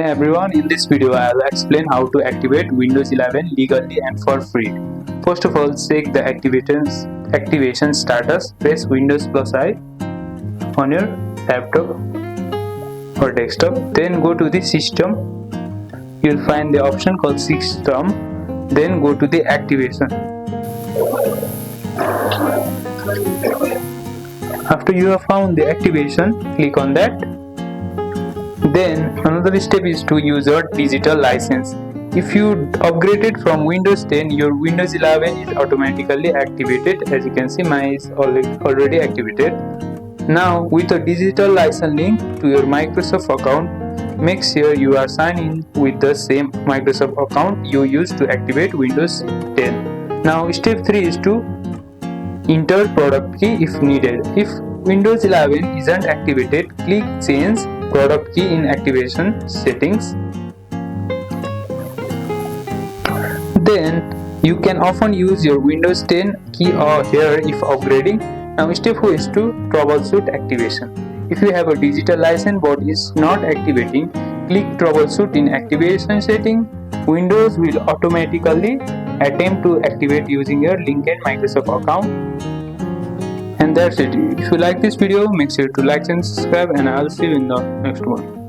Hey everyone, in this video I will explain how to activate Windows 11 legally and for free. First of all, check the activation status. Press Windows plus I on your laptop or desktop. Then go to the system. You'll find the option called system. Then go to the activation. After you have found the activation, click on that. Then another step is to use your digital license. If you upgraded from Windows 10, your Windows 11 is automatically activated. As you can see, mine is already activated. Now with a digital license link to your Microsoft account, make sure you are signed in with the same Microsoft account you used to activate Windows 10. Now step 3 is to enter product key if needed. If Windows 11 isn't activated, click change product key in activation settings. Then you can often use your Windows 10 key here if upgrading. Now step 4 is to troubleshoot activation. If you have a digital license but is not activating, click troubleshoot in activation setting. Windows will automatically attempt to activate using your linked Microsoft account. And that's it. If you like this video, make sure to like and subscribe, and I'll see you in the next one.